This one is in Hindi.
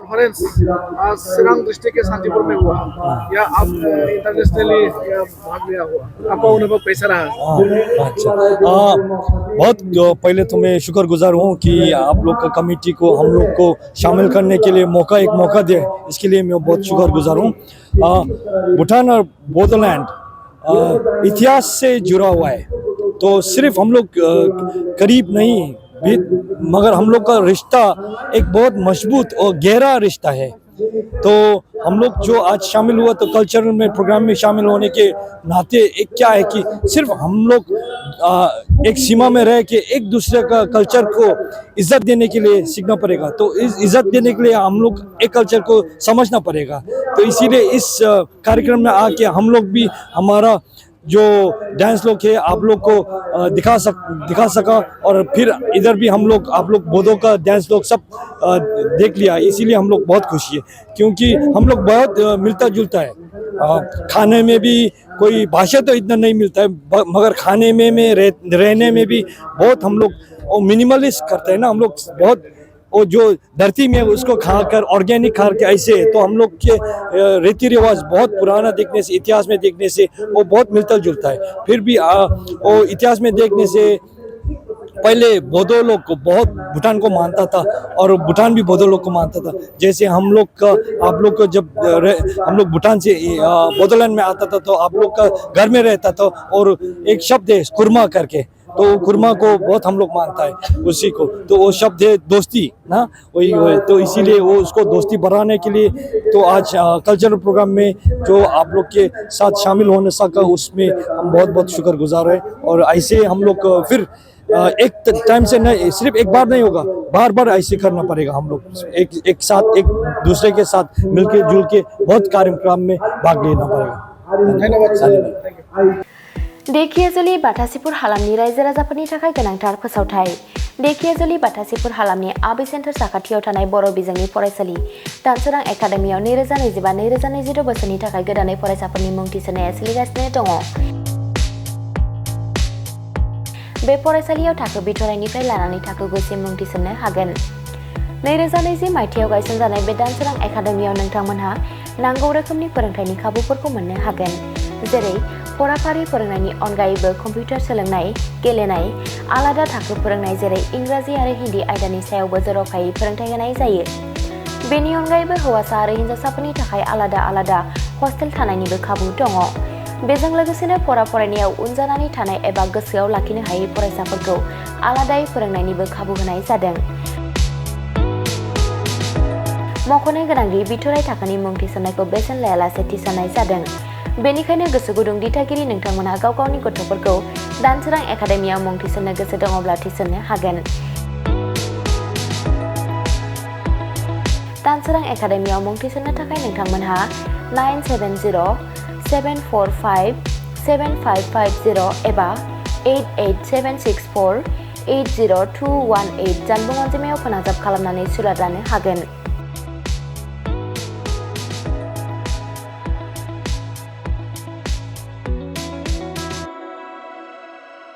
कॉन्फ्रेंस आज सिरांग डिस्ट्रिक्ट के शांतिपुर में हुआ या आप इंटरनेशनली भाग लिया हुआ आपका अनुभव कैसा रहा? अच्छा बहुत पहले तो मैं शुक्रगुजार हूँ कि आप लोग का कमेटी को हम लोग को शामिल करने के लिए एक मौका दे, इसके लिए मैं बहुत शुक्रगुजार हूँ। भूटान और बोडोलैंड इतिहास से जुड़ा हुआ है, तो सिर्फ हम लोग करीब नहीं भी, मगर हम लोग का रिश्ता एक बहुत मजबूत और गहरा रिश्ता है। तो हम लोग जो आज शामिल हुआ तो कल्चरल में प्रोग्राम में शामिल होने के नाते एक क्या है कि सिर्फ हम लोग एक सीमा में रह के एक दूसरे का कल्चर को इज्जत देने के लिए सीखना पड़ेगा। तो इस इज्जत देने के लिए हम लोग एक कल्चर को समझना पड़ेगा। तो इसीलिए इस कार्यक्रम में आके हम लोग भी हमारा जो डांस लोग है आप लोग को दिखा सका, और फिर इधर भी हम लोग आप लोग बोधो का डांस लोग सब देख लिया। इसीलिए हम लोग बहुत खुशी है, क्योंकि हम लोग बहुत मिलता जुलता है। खाने में भी कोई भाषा तो इतना नहीं मिलता है, मगर खाने में रहने में भी बहुत हम लोग मिनिमलिस्ट करते हैं ना। हम लोग बहुत और जो धरती में उसको खाकर ऑर्गेनिक खा के ऐसे, तो हम लोग के रीति रिवाज बहुत पुराना देखने से, इतिहास में देखने से वो बहुत मिलता जुलता है। फिर भी वो इतिहास में देखने से पहले बौद्धो लोग को बहुत भूटान को मानता था और भूटान भी बौद्धो लोग को मानता था। जैसे हम लोग का आप लोग को जब हम लोग भूटान से बोडोलैंड में आता था तो आप लोग का घर में रहता था, और एक शब्द है कुरमा करके, तो कुरमा को बहुत हम लोग मानता है उसी को, तो वो शब्द है दोस्ती ना, वही तो इसीलिए वो उसको दोस्ती बढ़ाने के लिए तो आज कल्चरल प्रोग्राम में जो आप लोग के साथ शामिल होने सका उसमें हम बहुत बहुत शुक्रगुजार है। और ऐसे हम लोग फिर एक टाइम से नहीं, सिर्फ एक बार नहीं होगा, बार बार ऐसे करना पड़ेगा। हम लोग एक साथ एक दूसरे के साथ मिलके जुल के बहुत कार्यक्रम में भाग लेना पड़ेगा। धन्यवाद। देखियाजुलि बाथासिपुर हालामनि रायजो राजाफोरनि थाखाय गोनांथार फोसावथाय। देखियाजुलि बाथासिपुर हालामनि आबै सेन्टार साखाथियाव थानाय बर' बिजोंनि फरायसालि दानसोरां एकाडेमियाव 2025-2026 बोसोरनि थाखाय गोदानै फरायसाफोरनि मुं थिसननाया सोलिगासिनो दङ। बे फरायसालियाव थाखो बिथराइनिफ्राय लानानै थाखो गुसिम मुं थिसननो हागोन। 2020 मायथाइयाव गायसनजानाय बे दानसोरां एकाडेमियाव नोंथांमोनहा नांगौ रोखोमनि फोरोंथायनि खाबुफोरखौ मोननो हागोन, जेरै फराफारि फोरोंनायनि अनगायैबो कम्पिउटार सोलोंनाय, गेलेनाय, आलादा थाखो फोरोंनाय जेरै इंराजि आरो हिन्दी आयदानि सायावबो जर'खायै फोरोंथाय होनाय जायो। बेनि अनगायैबो हौवासा आरो हिन्जावसाफोरनि थाखाय आलादा आलादा हस्टेल थानायनिबो खाबु दङ। बेजों लोगोसेनो फरायनायाव उन जानानै थानाय एबा गोसोआव लाखिनो हायै फरायसाफोरखौ आलादायै फोरोंनायनिबो खाबु होनाय जादों। मख'नो गोनांदि बिथराइ थाखोनि मुं थिसननायखौ बेसेन लायालासे थिसननाय जादों। बेनिखायनो गोसो गुदुं दिथागिरि नोंथांमोनहा गाव गावनि गथ'फोरखौ दानसोरां एकाडेमियाव मुं थिसननो गोसो दङब्ला थिसननो हागोन। दानसोरां एकाडेमियाव मुं थिसननो थाखाय नोंथांमोनहा 977074575550 एबा 88764802118 जानबुं अनजिमायाव फोनांजाब खालामनानै सुलाद लानो हागोन।